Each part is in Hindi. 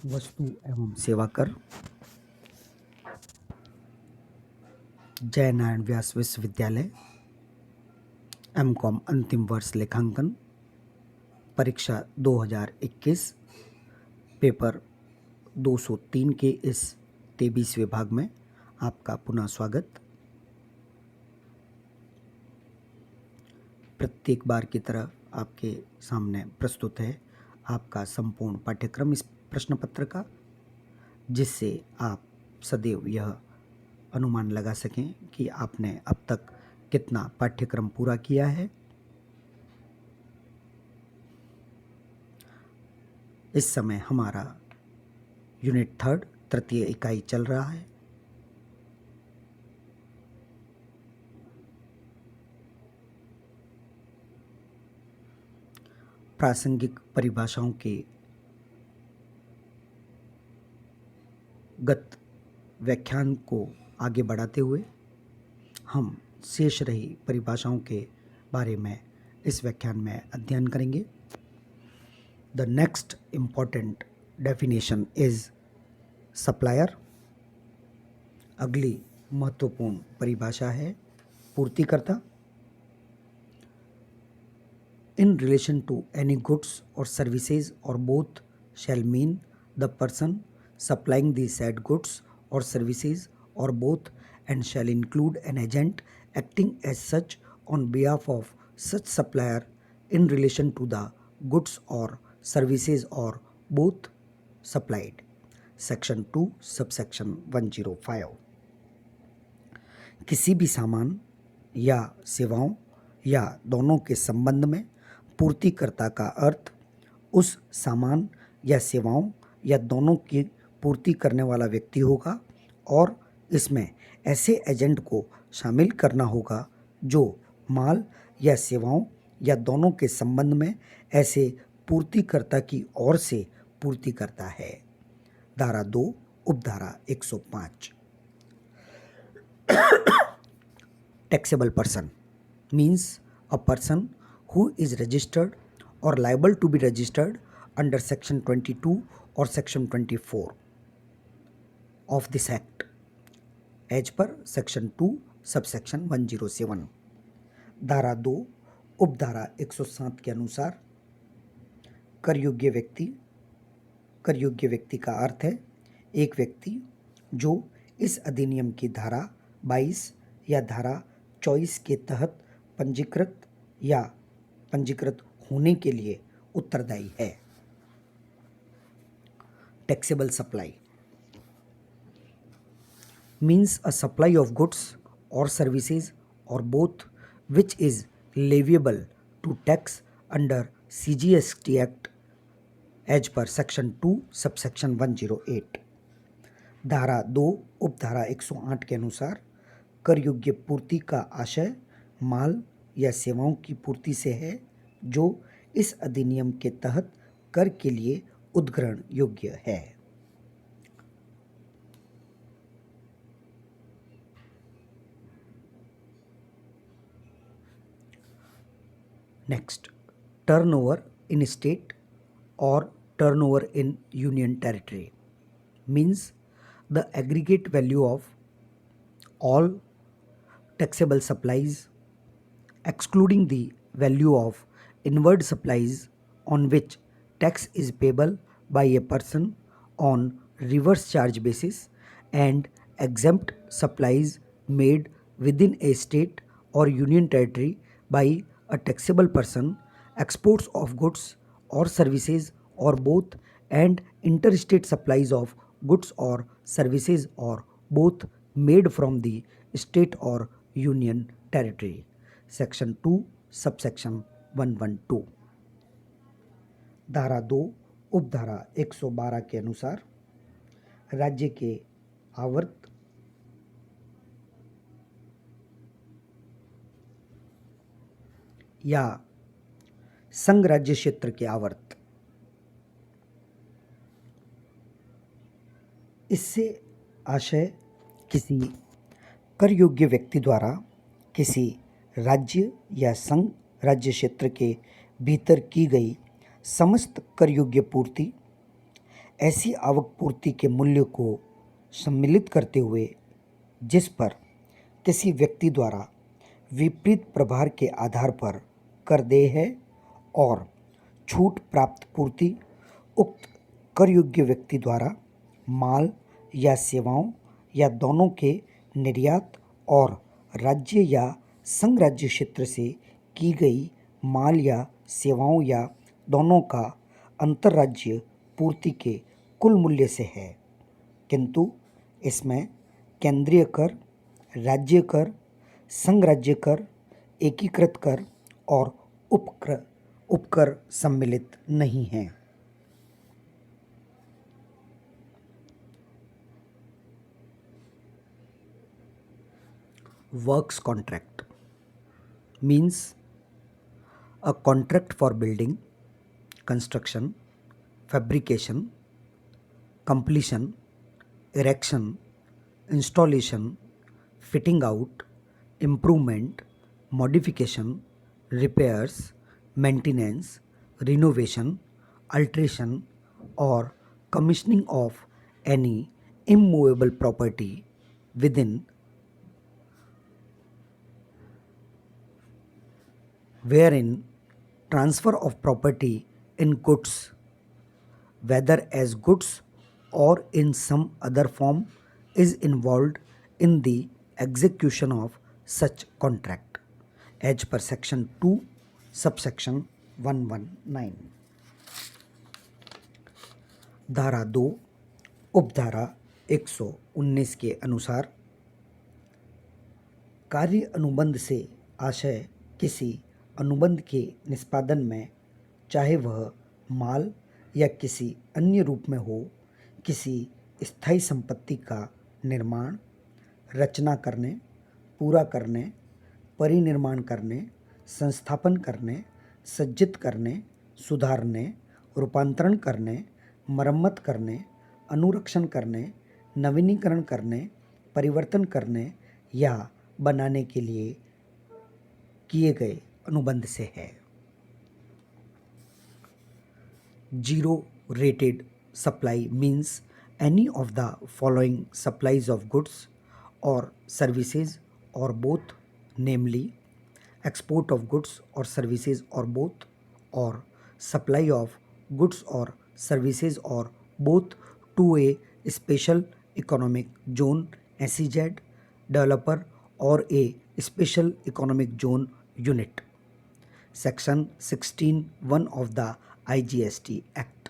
वस्तु एवं सेवा कर, जय नारायण व्यास विश्वविद्यालय, एमकॉम अंतिम वर्ष लेखांकन, परीक्षा 2021, पेपर 203 के इस 23वें भाग में आपका पुनः स्वागत। प्रत्येक बार की तरह आपके सामने प्रस्तुत है आपका संपूर्ण पाठ्यक्रम इस प्रश्न पत्र का, जिससे आप सदैव यह अनुमान लगा सकें कि आपने अब तक कितना पाठ्यक्रम पूरा किया है। इस समय हमारा यूनिट 3 तृतीय इकाई चल रहा है। प्रासंगिक परिभाषाओं के गत व्याख्यान को आगे बढ़ाते हुए हम शेष रही परिभाषाओं के बारे में इस व्याख्यान में अध्ययन करेंगे। The next important definition is supplier. अगली महत्वपूर्ण परिभाषा है पूर्तिकर्ता। In relation to any goods or services or both shall mean the person supplying the said goods or services or both, and shall include an agent acting as such on behalf of such supplier in relation to the goods or services or both supplied. Section 2 subsection 105। किसी भी सामान या सेवाओं या दोनों के संबंध में पूर्तिकर्ता का अर्थ उस सामान या सेवाओं या दोनों की पूर्ति करने वाला व्यक्ति होगा, और इसमें ऐसे एजेंट को शामिल करना होगा जो माल या सेवाओं या दोनों के संबंध में ऐसे पूर्तिकर्ता की ओर से पूर्ति करता है। धारा 2 उपधारा 105। Taxable person means a person who is registered or liable to be registered under section 22 or section 24 of this act as per section 2 subsection 107। धारा 2 उपधारा 107 के अनुसार कर योग्य व्यक्ति का अर्थ है एक व्यक्ति जो इस अधिनियम की धारा 22 या धारा 24 के तहत पंजीकृत या पंजीकृत होने के लिए उत्तरदायी है। Taxable supply means a supply of goods or services or both which is leviable to tax under CGST Act as per section 2 subsection 108। धारा 2 उपधारा 108 के अनुसार कर योग्य पूर्ति का आशय माल या सेवाओं की पूर्ति से है जो इस अधिनियम के तहत कर के लिए उद्ग्रहण योग्य है। नेक्स्ट, टर्नओवर इन स्टेट और turnover in union territory means the aggregate value of all taxable supplies excluding the value of inward supplies on which tax is payable by a person on reverse charge basis, and exempt supplies made within a state or union territory by a taxable person, exports of goods or services or both, and interstate supplies of goods or services or both made from the state or union territory। Section 2 subsection 112। धारा 2 उपधारा 112 के अनुसार राज्य के आवर्त या संघ राज्य क्षेत्र के आवर्त, इससे आशय किसी कर योग्य व्यक्ति द्वारा किसी राज्य या संघ राज्य क्षेत्र के भीतर की गई समस्त कर योग्य पूर्ति ऐसी आवक पूर्ति के मूल्य को सम्मिलित करते हुए जिस पर किसी व्यक्ति द्वारा विपरीत प्रभार के आधार पर कर देय है और छूट प्राप्त पूर्ति उक्त कर योग्य व्यक्ति द्वारा माल या सेवाओं या दोनों के निर्यात और राज्य या संघ राज्य क्षेत्र से की गई माल या सेवाओं या दोनों का अंतर्राज्य पूर्ति के कुल मूल्य से है, किंतु इसमें केंद्रीय कर, राज्य कर, संघ राज्य कर, एकीकृत कर और उपकर सम्मिलित नहीं हैं। Works contract means a contract for building, construction, fabrication, completion, erection, installation, fitting out, improvement, modification, repairs, maintenance, renovation, alteration, or commissioning of any immovable property within wherein transfer of property in goods, whether as goods or in some other form, is involved in the execution of such contract, as per section 2, subsection 119. धारा 2 उपधारा 119 के अनुसार कार्य अनुबंध से आशय किसी अनुबंध के निष्पादन में, चाहे वह माल या किसी अन्य रूप में हो, किसी स्थायी संपत्ति का निर्माण, रचना करने, पूरा करने, परिनिर्माण करने, संस्थापन करने, सज्जित करने, सुधारने, रूपांतरण करने, मरम्मत करने, अनुरक्षण करने, नवीनीकरण करने, परिवर्तन करने या बनाने के लिए किए गए अनुबंध से है। Zero rated supply means any of the following supplies of goods or services or both, namely export of goods or services or both, or supply of goods or services or both to a special economic zone SEZ developer or a special economic zone unit. Section 16(1) of the IGST Act.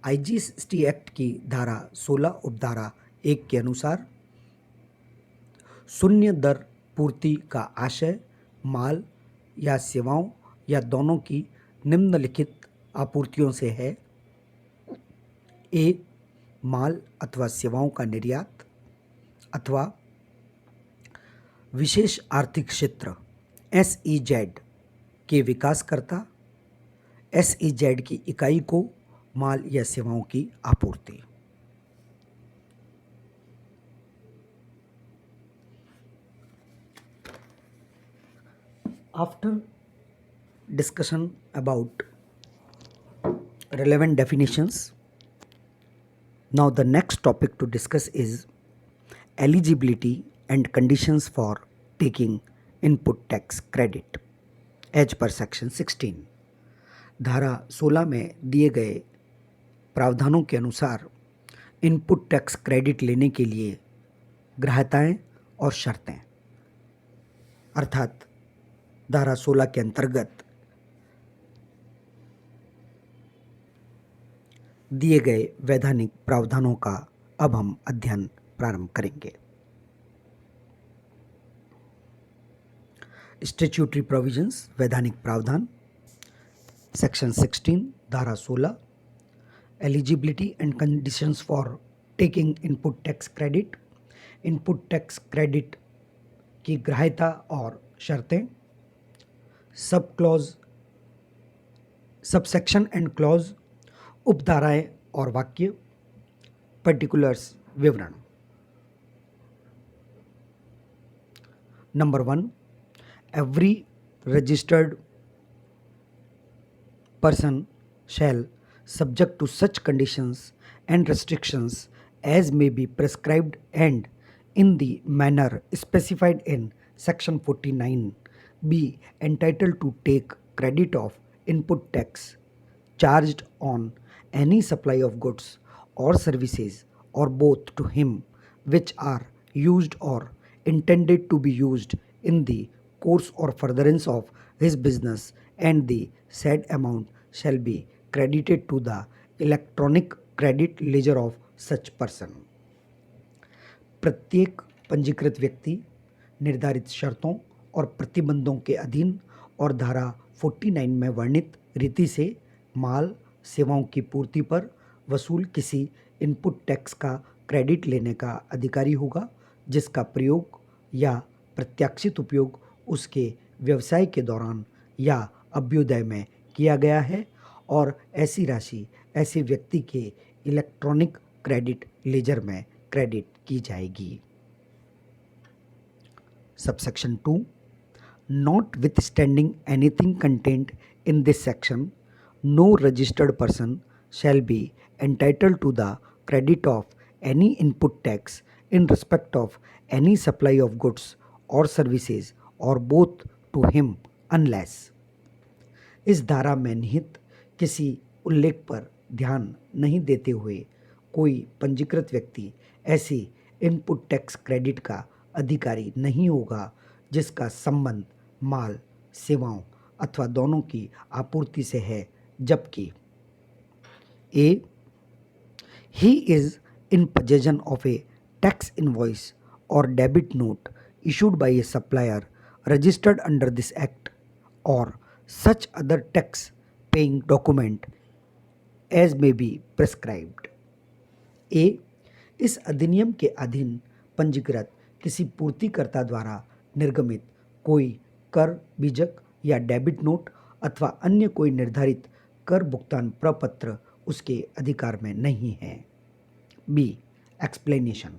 IGST act की धारा 16 उपधारा 1 के अनुसार शून्य दर पूर्ति का आशय माल या सेवाओं या दोनों की निम्नलिखित आपूर्तियों से है। ए. माल अथवा सेवाओं का निर्यात अथवा विशेष आर्थिक क्षेत्र SEZ के विकासकर्ता SEZ की इकाई को माल या सेवाओं की आपूर्ति। After discussion about relevant definitions, now the next topic to discuss is eligibility and conditions for taking input tax credit as per section 16। धारा 16 में दिए गए प्रावधानों के अनुसार इनपुट टैक्स क्रेडिट लेने के लिए ग्राह्यताएं और शर्तें, अर्थात धारा 16 के अंतर्गत दिए गए वैधानिक प्रावधानों का अब हम अध्ययन प्रारंभ करेंगे। स्टैट्यूटरी प्रोविजंस वैधानिक प्रावधान सेक्शन 16 धारा 16 eligibility and conditions for taking input tax credit. Input tax credit की ग्राह्यता और शर्तें। Sub clause, subsection and clause, उपधाराएं और वाक्य। पर्टिकुलर्स विवरण। Number 1, every registered person shall subject to such conditions and restrictions as may be prescribed and in the manner specified in section 49 be entitled to take credit of input tax charged on any supply of goods or services or both to him which are used or intended to be used in the course or furtherance of his business, and the said amount shall be credited to the electronic credit ledger of such person. प्रत्येक पंजीकृत व्यक्ति निर्धारित शर्तों और प्रतिबंधों के अधीन और धारा 49 में वर्णित रीति से माल सेवाओं की पूर्ति पर वसूल किसी इनपुट टैक्स का क्रेडिट लेने का अधिकारी होगा जिसका प्रयोग या प्रत्याशित उपयोग उसके व्यवसाय के दौरान या अभ्युदय में किया गया है, और ऐसी राशि ऐसे व्यक्ति के इलेक्ट्रॉनिक क्रेडिट लेजर में क्रेडिट की जाएगी। Subsection 2, notwithstanding anything contained in this section, no registered person shall be entitled to the credit of any input tax in respect of any supply of goods or services or both to him unless। इस धारा में निहित किसी उल्लेख पर ध्यान नहीं देते हुए कोई पंजीकृत व्यक्ति ऐसी इनपुट टैक्स क्रेडिट का अधिकारी नहीं होगा जिसका संबंध माल सेवाओं अथवा दोनों की आपूर्ति से है, जबकि a he is in possession of a tax invoice or debit note issued by a supplier registered under this act or such other tax paying document as may be prescribed। ए इस अधिनियम के अधीन पंजीकृत किसी पूर्तिकर्ता द्वारा निर्गमित कोई कर बीजक या डेबिट नोट अथवा अन्य कोई निर्धारित कर भुगतान प्रपत्र उसके अधिकार में नहीं है। B explanation.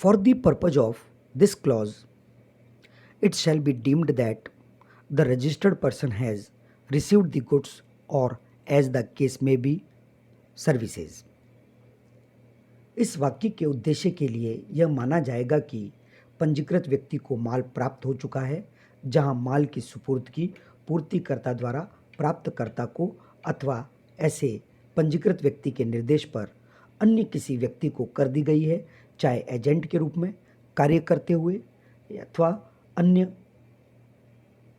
For the purpose of this clause, it shall be deemed that the registered person has received the goods or, as the case may be, services। इस वाक्य के उद्देश्य के लिए यह माना जाएगा कि पंजीकृत व्यक्ति को माल प्राप्त हो चुका है जहां माल की सुपुर्दगी पूर्तिकर्ता द्वारा प्राप्तकर्ता को अथवा ऐसे पंजीकृत व्यक्ति के निर्देश पर अन्य किसी व्यक्ति को कर दी गई है, चाहे एजेंट के रूप में कार्य करते हुए अथवा अन्य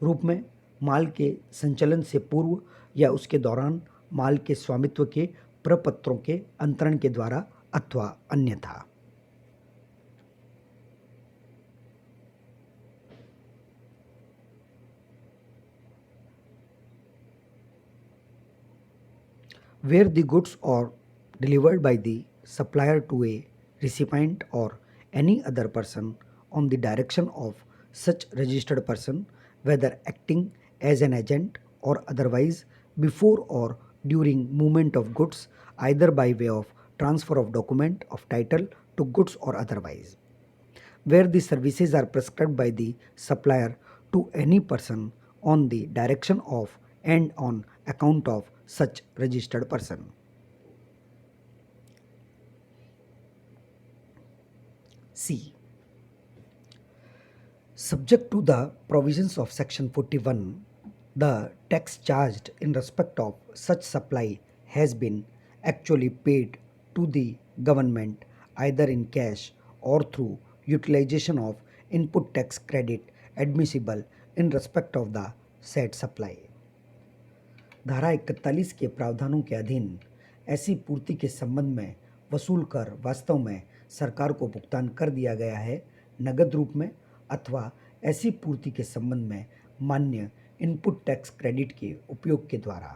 रूप में माल के संचलन से पूर्व या उसके दौरान माल के स्वामित्व के प्रपत्रों के अंतरण के द्वारा अथवा अन्यथा। Where the goods are delivered by the supplier to a recipient or any other person on the direction of such registered person, whether acting as an agent or otherwise, before or during movement of goods, either by way of transfer of document of title to goods or otherwise। Where the services are prescribed by the supplier to any person on the direction of and on account of such registered person। C. Subject to the provisions of section 41, the tax charged in respect of such supply has been actually paid to the government either in cash or through utilization of input tax credit admissible in respect of the said supply। धारा 41 के प्रावधानों के अधीन ऐसी पूर्ति के संबंध में वसूल कर वास्तव में सरकार को भुगतान कर दिया गया है नगद रूप में अथवा ऐसी पूर्ति के संबंध में मान्य इनपुट टैक्स क्रेडिट के उपयोग के द्वारा।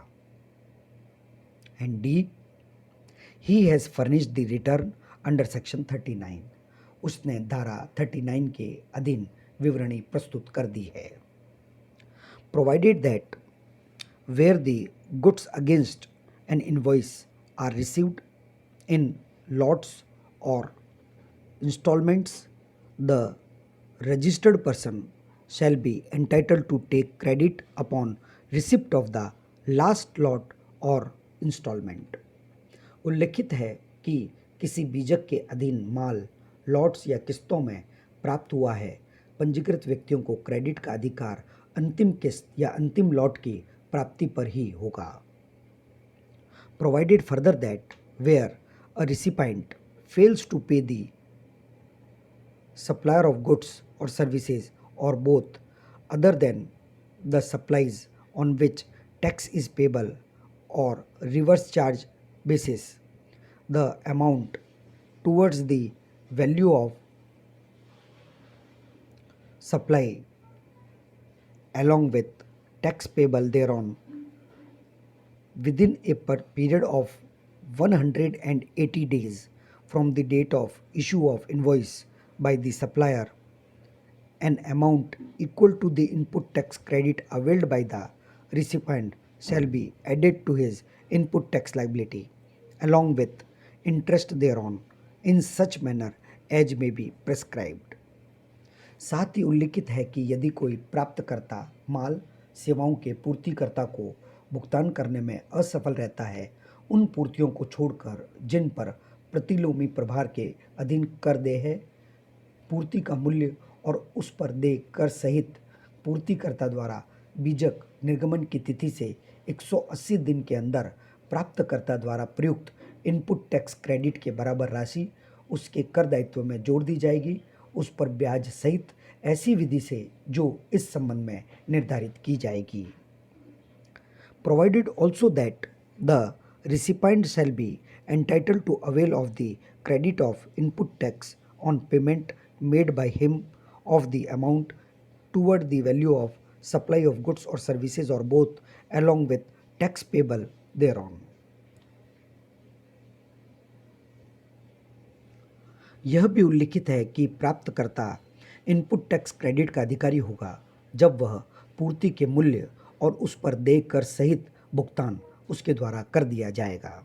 And D he has furnished the return under section 39, उसने धारा 39 के अधीन विवरणी प्रस्तुत कर दी है। Provided that where the goods against an invoice are received in lots or installments, the registered person shall be entitled to take credit upon receipt of the last lot or installment. उल्लिखित है कि किसी बीजक के अधीन माल लॉट्स या किस्तों में प्राप्त हुआ है, पंजीकृत व्यक्तियों को क्रेडिट का अधिकार अंतिम किस्त या अंतिम लॉट की प्राप्ति पर ही होगा. Provided further that where a recipient fails to pay the supplier of goods or services or both other than the supplies on which tax is payable or reverse charge basis, the amount towards the value of supply along with tax payable thereon within a period of 180 days from the date of issue of invoice by the supplier, an amount equal to the input tax credit availed by the recipient shall be added to his input tax liability along with interest thereon in such manner as may be prescribed. साथ ही उल्लिखित है कि यदि कोई प्राप्तकर्ता माल सेवाओं के पूर्तिकर्ता को भुगतान करने में असफल रहता है, उन पूर्तियों को छोड़कर जिन पर प्रतिलोमी प्रभार के अधीन कर देय है, पूर्ति का मूल्य और उस पर देय कर सहित पूर्तिकर्ता द्वारा बीजक निर्गमन की तिथि से 180 दिन के अंदर प्राप्तकर्ता द्वारा प्रयुक्त इनपुट टैक्स क्रेडिट के बराबर राशि उसके कर दायित्व में जोड़ दी जाएगी, उस पर ब्याज सहित ऐसी विधि से जो इस संबंध में निर्धारित की जाएगी. Provided also that the recipient shall be entitled to avail of the credit of input tax on payment made by him of the amount toward the value of supply of goods or services or both along with tax payable thereon. यह भी उल्लिखित है कि प्राप्तकर्ता इनपुट टैक्स क्रेडिट का अधिकारी होगा जब वह पूर्ति के मूल्य और उस पर देय कर सहित भुगतान उसके द्वारा कर दिया जाएगा.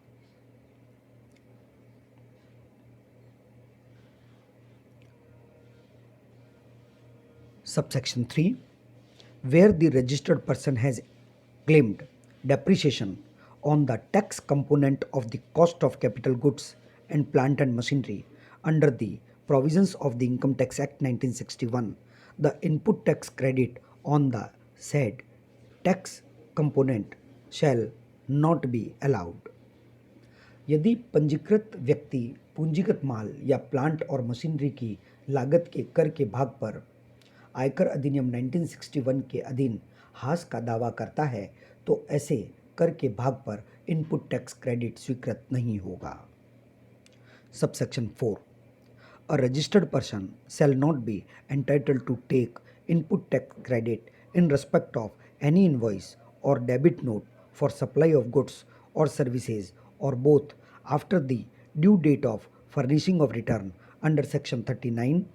Subsection 3. Where the registered person has claimed depreciation on the tax component of the cost of capital goods and plant and machinery under the provisions of the Income Tax Act 1961, the input tax credit on the said tax component shall not be allowed. यदि पंजीकृत व्यक्ति पूंजीगत माल या प्लांट और मशीनरी की लागत के कर के भाग पर आयकर अधिनियम 1961 के अधीन हास का दावा करता है तो ऐसे कर के भाग पर इनपुट टैक्स क्रेडिट स्वीकृत नहीं होगा. Subsection 4. A registered person shall not be entitled to take input tax credit in respect of any invoice or debit note for supply of goods or services or both after the due date of furnishing of return under section 39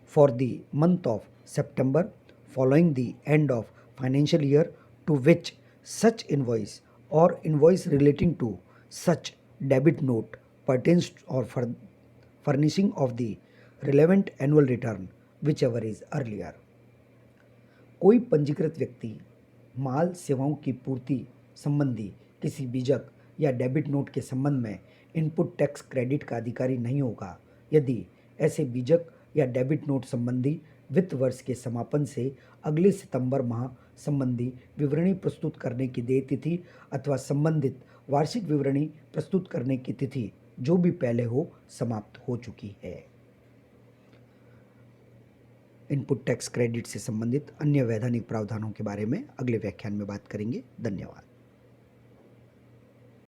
for the month of September following the end of financial year to which such invoice or invoice relating to such debit note pertains or for furnishing of the relevant annual return whichever is earlier. कोई पंजीकृत व्यक्ति माल सेवाओं की पूर्ति संबंधी किसी बीजक या डेबिट नोट के संबंध में इनपुट टैक्स क्रेडिट का अधिकारी नहीं होगा यदि ऐसे बीजक या डेबिट नोट संबंधी वित्त वर्ष के समापन से अगले सितंबर माह संबंधी विवरणी प्रस्तुत करने की देय तिथि अथवा संबंधित वार्षिक विवरणी प्रस्तुत करने की तिथि जो भी पहले हो समाप्त हो चुकी है. इनपुट टैक्स क्रेडिट से संबंधित अन्य वैधानिक प्रावधानों के बारे में अगले व्याख्यान में बात करेंगे. धन्यवाद.